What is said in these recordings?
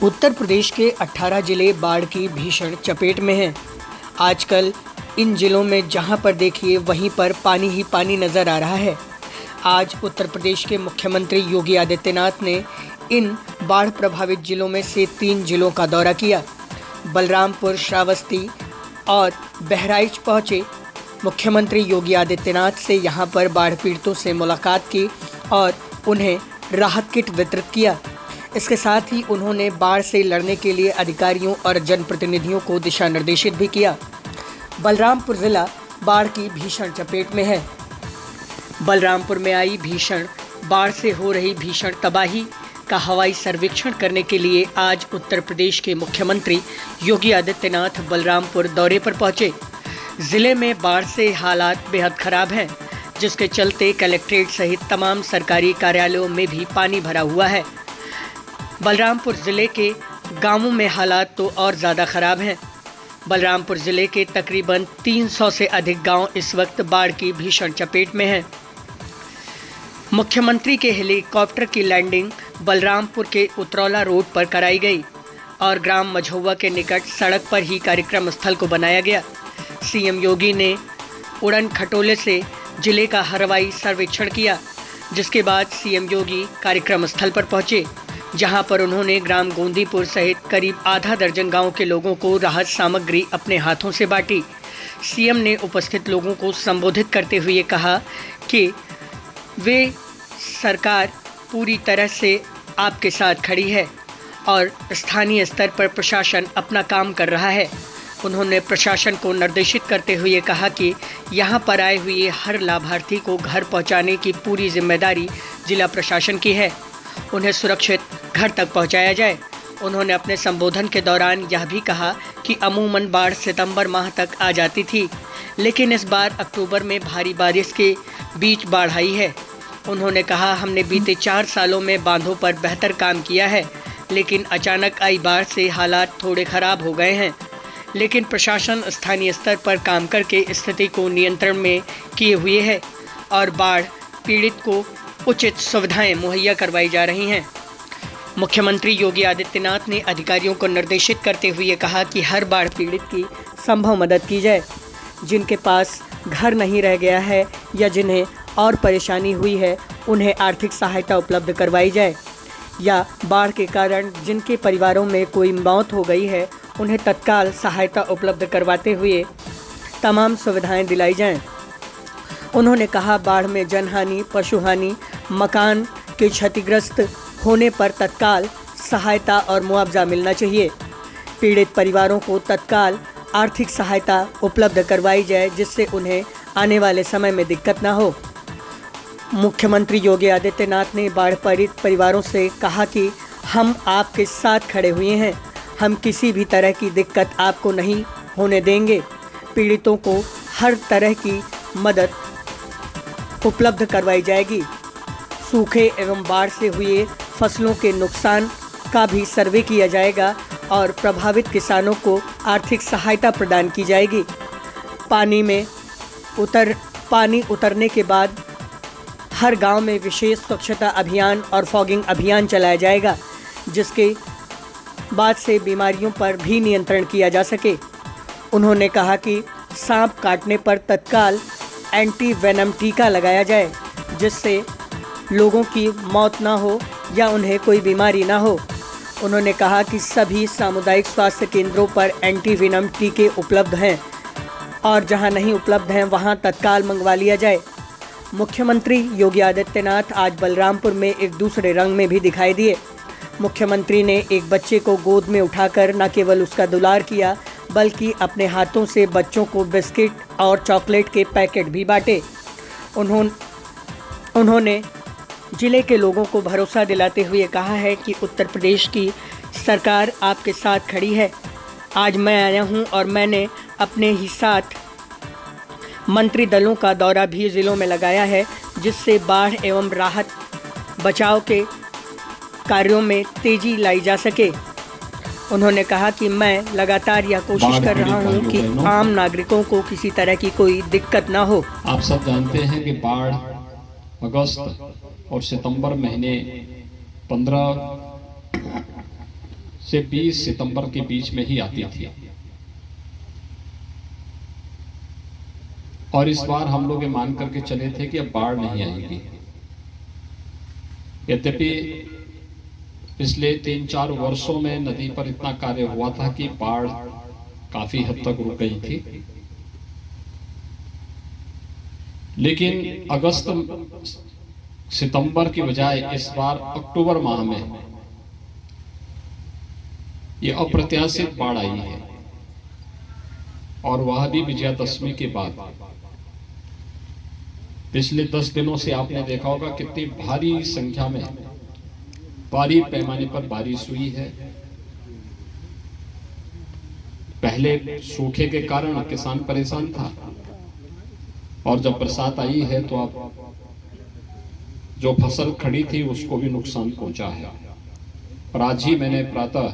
उत्तर प्रदेश के 18 जिले बाढ़ की भीषण चपेट में हैं। आजकल इन जिलों में जहां पर देखिए वहीं पर पानी ही पानी नज़र आ रहा है। आज उत्तर प्रदेश के मुख्यमंत्री योगी आदित्यनाथ ने इन बाढ़ प्रभावित जिलों में से 3 जिलों का दौरा किया। बलरामपुर, श्रावस्ती और बहराइच पहुंचे। मुख्यमंत्री योगी आदित्यनाथ से यहां पर बाढ़ पीड़ितों से मुलाकात की और उन्हें राहत किट वितरित किया। इसके साथ ही उन्होंने बाढ़ से लड़ने के लिए अधिकारियों और जनप्रतिनिधियों को दिशा निर्देशित भी किया। बलरामपुर जिला बाढ़ की भीषण चपेट में है। बलरामपुर में आई भीषण बाढ़ से हो रही भीषण तबाही का हवाई सर्वेक्षण करने के लिए आज उत्तर प्रदेश के मुख्यमंत्री योगी आदित्यनाथ बलरामपुर दौरे पर पहुंचे। जिले में बाढ़ से हालात बेहद खराब हैं, जिसके चलते कलेक्ट्रेट सहित तमाम सरकारी कार्यालयों में भी पानी भरा हुआ है। बलरामपुर ज़िले के गांवों में हालात तो और ज़्यादा ख़राब हैं। बलरामपुर ज़िले के तकरीबन 300 से अधिक गांव इस वक्त बाढ़ की भीषण चपेट में हैं। मुख्यमंत्री के हेलीकॉप्टर की लैंडिंग बलरामपुर के उतरौला रोड पर कराई गई और ग्राम मझौवा के निकट सड़क पर ही कार्यक्रम स्थल को बनाया गया। सीएम योगी ने उड़न खटोले से जिले का हवाई सर्वेक्षण किया, जिसके बाद सीएम योगी कार्यक्रम स्थल पर पहुंचे, जहां पर उन्होंने ग्राम गोंदीपुर सहित करीब आधा दर्जन गांव के लोगों को राहत सामग्री अपने हाथों से बांटी। सीएम ने उपस्थित लोगों को संबोधित करते हुए कहा कि वे सरकार पूरी तरह से आपके साथ खड़ी है और स्थानीय स्तर पर प्रशासन अपना काम कर रहा है। उन्होंने प्रशासन को निर्देशित करते हुए कहा कि यहां पर आए हुए हर लाभार्थी को घर पहुंचाने की पूरी जिम्मेदारी जिला प्रशासन की है। उन्हें सुरक्षित घर तक पहुंचाया जाए। उन्होंने अपने संबोधन के दौरान यह भी कहा कि अमूमन बाढ़ सितंबर माह तक आ जाती थी, लेकिन इस बार अक्टूबर में भारी बारिश के बीच बाढ़ आई है। उन्होंने कहा, हमने बीते 4 सालों में बांधों पर बेहतर काम किया है, लेकिन अचानक आई बाढ़ से हालात थोड़े खराब हो गए हैं। लेकिन प्रशासन स्थानीय स्तर पर काम करके स्थिति को नियंत्रण में किए हुए है और बाढ़ पीड़ित को उचित सुविधाएं मुहैया करवाई जा रही हैं। मुख्यमंत्री योगी आदित्यनाथ ने अधिकारियों को निर्देशित करते हुए कहा कि हर बाढ़ पीड़ित की संभव मदद की जाए। जिनके पास घर नहीं रह गया है या जिन्हें और परेशानी हुई है, उन्हें आर्थिक सहायता उपलब्ध करवाई जाए, या बाढ़ के कारण जिनके परिवारों में कोई मौत हो गई है, उन्हें तत्काल सहायता उपलब्ध करवाते हुए तमाम सुविधाएं दिलाई जाएं। उन्होंने कहा, बाढ़ में जनहानि, पशुहानि, मकान के क्षतिग्रस्त होने पर तत्काल सहायता और मुआवजा मिलना चाहिए। पीड़ित परिवारों को तत्काल आर्थिक सहायता उपलब्ध करवाई जाए, जिससे उन्हें आने वाले समय में दिक्कत न हो। मुख्यमंत्री योगी आदित्यनाथ ने बाढ़ पीड़ित परिवारों से कहा कि हम आपके साथ खड़े हुए हैं, हम किसी भी तरह की दिक्कत आपको नहीं होने देंगे। पीड़ितों को हर तरह की मदद उपलब्ध करवाई जाएगी। सूखे एवं बाढ़ से हुए फसलों के नुकसान का भी सर्वे किया जाएगा और प्रभावित किसानों को आर्थिक सहायता प्रदान की जाएगी। पानी उतरने के बाद हर गांव में विशेष स्वच्छता अभियान और फॉगिंग अभियान चलाया जाएगा, जिसके बाद से बीमारियों पर भी नियंत्रण किया जा सके। उन्होंने कहा कि सांप काटने पर तत्काल एंटी वेनम टीका लगाया जाए, जिससे लोगों की मौत ना हो या उन्हें कोई बीमारी ना हो। उन्होंने कहा कि सभी सामुदायिक स्वास्थ्य केंद्रों पर एंटी वेनम टीके उपलब्ध हैं और जहां नहीं उपलब्ध हैं वहां तत्काल मंगवा लिया जाए। मुख्यमंत्री योगी आदित्यनाथ आज बलरामपुर में एक दूसरे रंग में भी दिखाई दिए। मुख्यमंत्री ने एक बच्चे को गोद में उठाकर न केवल उसका दुलार किया, बल्कि अपने हाथों से बच्चों को बिस्किट और चॉकलेट के पैकेट भी बांटे। उन्होंने जिले के लोगों को भरोसा दिलाते हुए कहा है कि उत्तर प्रदेश की सरकार आपके साथ खड़ी है। आज मैं आया हूं और मैंने अपने ही साथ मंत्री दलों का दौरा भी जिलों में लगाया है, जिससे बाढ़ एवं राहत बचाव के कार्यों में तेजी लाई जा सके। उन्होंने कहा कि मैं लगातार यह कोशिश कर रहा हूं कि आम नागरिकों को किसी तरह की कोई दिक्कत ना हो। आप सब जानते हैं कि बाढ़ अगस्त और सितंबर महीने 15 से 20 सितंबर के बीच में ही आती थी। और इस बार हम लोग ये मान करके चले थे कि अब बाढ़ नहीं आएगी। यद्यपि पिछले 3-4 वर्षों में नदी पर इतना कार्य हुआ था कि बाढ़ काफी हद तक रुक गई थी, लेकिन अगस्त सितंबर की बजाय इस बार अक्टूबर माह में ये अप्रत्याशित बाढ़ आई है, और वह भी विजयादशमी के बाद। पिछले 10 दिनों से आपने देखा होगा कितनी भारी संख्या में भारी पैमाने पर बारिश हुई है। पहले सूखे के कारण किसान परेशान था, और जब बरसात आई है तो अब जो फसल खड़ी थी उसको भी नुकसान पहुंचा है। और आज ही मैंने प्रातः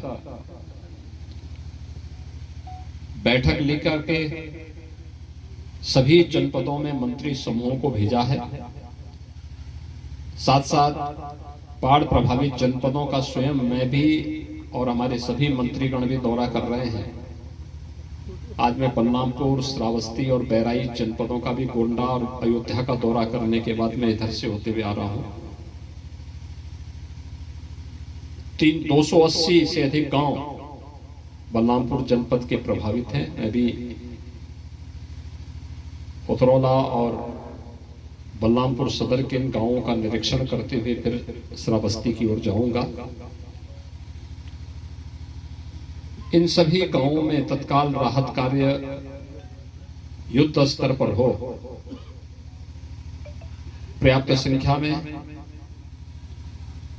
बैठक लेकर के सभी जनपदों में मंत्री समूहों को भेजा है। साथ साथ बाढ़ प्रभावित जनपदों का स्वयं मैं भी और हमारे सभी मंत्रीगण भी दौरा कर रहे हैं। आज मैं बलरामपुर, श्रावस्ती और बहराइच जनपदों का भी, गोंडा और अयोध्या का दौरा करने के बाद मैं इधर से होते हुए आ रहा हूं। 280 से अधिक गांव बलरामपुर जनपद के प्रभावित हैं। मैं भी उतरौला और बलरामपुर सदर के इन गांवों का निरीक्षण करते हुए फिर श्रावस्ती की ओर जाऊंगा। इन सभी गांवों में तत्काल राहत कार्य युद्ध स्तर पर हो, पर्याप्त संख्या में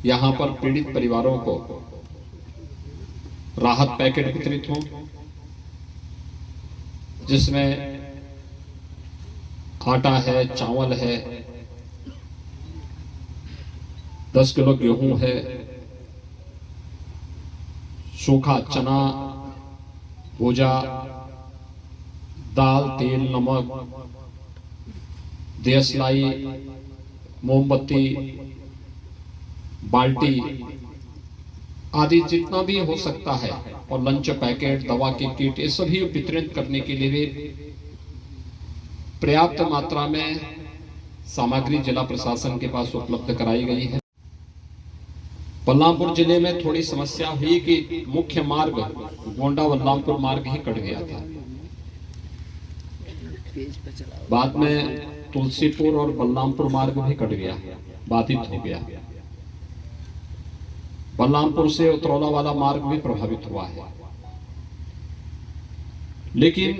यहां पर पीड़ित परिवारों को राहत पैकेट वितरित हों, जिसमें आटा है, चावल है, 10 किलो गेहूं है, सूखा चना, भूजा, दाल, तेल, नमक, देशलाई, मोमबत्ती, बाल्टी आदि जितना भी हो सकता है, और लंच पैकेट, दवा की किट, ये सभी वितरित करने के लिए भी पर्याप्त मात्रा में सामग्री जिला प्रशासन के पास उपलब्ध कराई गई है। बलरामपुर जिले में थोड़ी समस्या हुई कि मुख्य मार्ग गोंडा बलरामपुर मार्ग ही कट गया था। बाद में तुलसीपुर और बलरामपुर मार्ग भी कट गया, बाधित हो गया। बलरामपुर से उतरौला वाला मार्ग भी प्रभावित हुआ है, लेकिन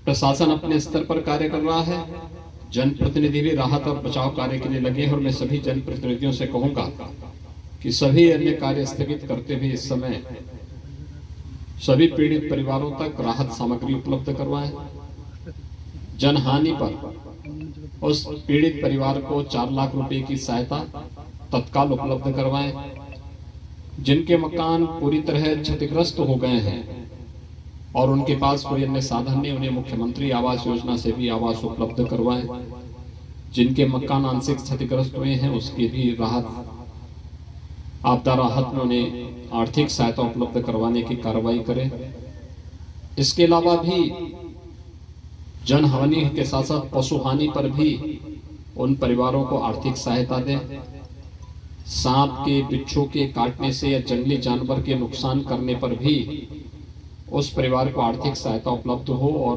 प्रशासन अपने स्तर पर कार्य कर रहा है। जनप्रतिनिधि भी राहत और बचाव कार्य के लिए लगे हैं, और मैं सभी जनप्रतिनिधियों से कहूंगा कि सभी अन्य कार्य स्थगित करते हुए इस समय सभी पीड़ित परिवारों तक राहत सामग्री उपलब्ध करवाएं। जनहानि पर उस पीड़ित परिवार को 4 लाख रुपए की सहायता तत्काल उपलब्ध करवाएं। जिनके मकान पूरी तरह क्षतिग्रस्त हो गए हैं और उनके पास कोई अन्य साधन नहीं, उन्हें मुख्यमंत्री आवास योजना से भी आवास उपलब्ध करवाएं। जिनके मकान आंशिक क्षतिग्रस्त हुए हैं उसकी भी राहत, आपदा राहत में उन्हें आर्थिक सहायता उपलब्ध करवाने की कार्रवाई करें। इसके अलावा भी जनहानि के साथ साथ पशु हानि पर भी उन परिवारों को आर्थिक सहायता दें। सांप के, बिच्छू के काटने से या जंगली जानवर के नुकसान करने पर भी उस परिवार को आर्थिक सहायता उपलब्ध हो, और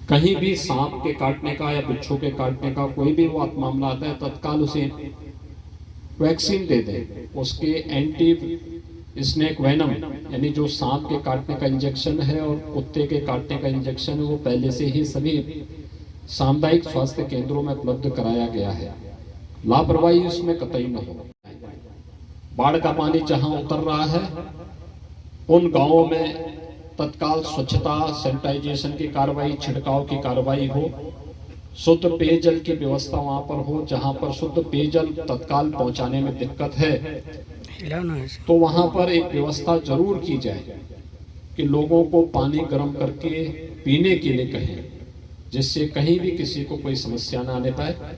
कहीं भी सांप के काटने का या बिच्छू के काटने का कोई भी वो मामला आता है, तत्काल उसे वैक्सीन दे दें। उसके एंटी स्नेक वेनम यानी जो सांप के काटने का इंजेक्शन है और कुत्ते के काटने का इंजेक्शन है, वो पहले से ही सभी सामुदायिक स्वास्थ्य केंद्रों में उपलब्ध कराया गया है। लापरवाही उसमें कतई न हो। बाढ़ का पानी जहां उतर रहा है उन गांवों में तत्काल स्वच्छता, सैनिटाइजेशन की कार्रवाई, छिड़काव की कार्रवाई हो। शुद्ध पेयजल की व्यवस्था वहां पर हो। जहां पर शुद्ध पेयजल तत्काल पहुंचाने में दिक्कत है तो वहां पर एक व्यवस्था जरूर की जाए कि लोगों को पानी गर्म करके पीने के लिए कहें, जिससे कहीं भी किसी को कोई समस्या ना आने पाए।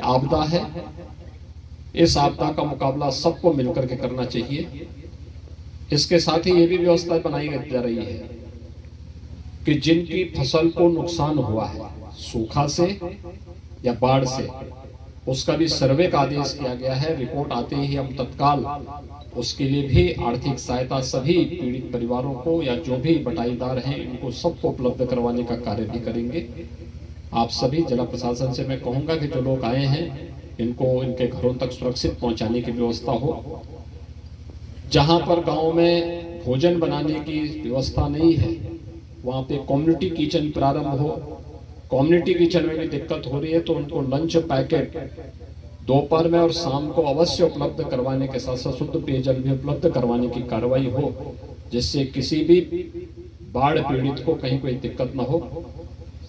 आपदा है, इस आपदा का मुकाबला सबको मिलकर के करना चाहिए। इसके साथ ही ये भी व्यवस्था बनाई जा रही है कि जिनकी फसल को नुकसान हुआ है सूखा से या बाढ़ से, उसका भी सर्वे का आदेश किया गया है। रिपोर्ट आते ही हम तत्काल उसके लिए भी आर्थिक सहायता सभी पीड़ित परिवारों को या जो भी बटाईदार हैं इनको सबको उपलब्ध करवाने का कार्य भी करेंगे। आप सभी जिला प्रशासन से मैं कहूंगा कि जो लोग आए हैं इनको इनके घरों तक सुरक्षित पहुंचाने की व्यवस्था हो। जहां पर गांव में भोजन बनाने की व्यवस्था नहीं है वहां पे कम्युनिटी किचन प्रारंभ हो। कम्युनिटी किचन में भी दिक्कत हो रही है तो उनको लंच पैकेट दोपहर में और शाम को अवश्य उपलब्ध करवाने के साथ साथ शुद्ध पेयजल भी उपलब्ध करवाने की कार्रवाई हो, जिससे किसी भी बाढ़ पीड़ित को कहीं कोई दिक्कत न हो।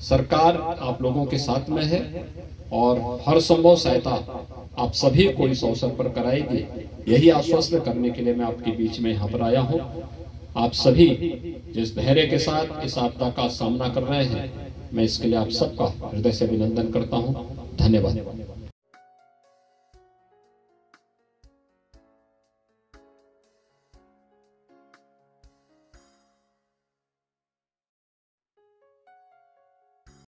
सरकार आप लोगों के साथ में है और हर संभव सहायता आप सभी को इस अवसर पर कराएगी, यही आश्वस्त करने के लिए मैं आपके बीच में यहाँ पर आया हूँ। आप सभी जिस धैर्य के साथ इस आपदा का सामना कर रहे हैं मैं इसके लिए आप सबका हृदय से अभिनंदन करता हूँ। धन्यवाद।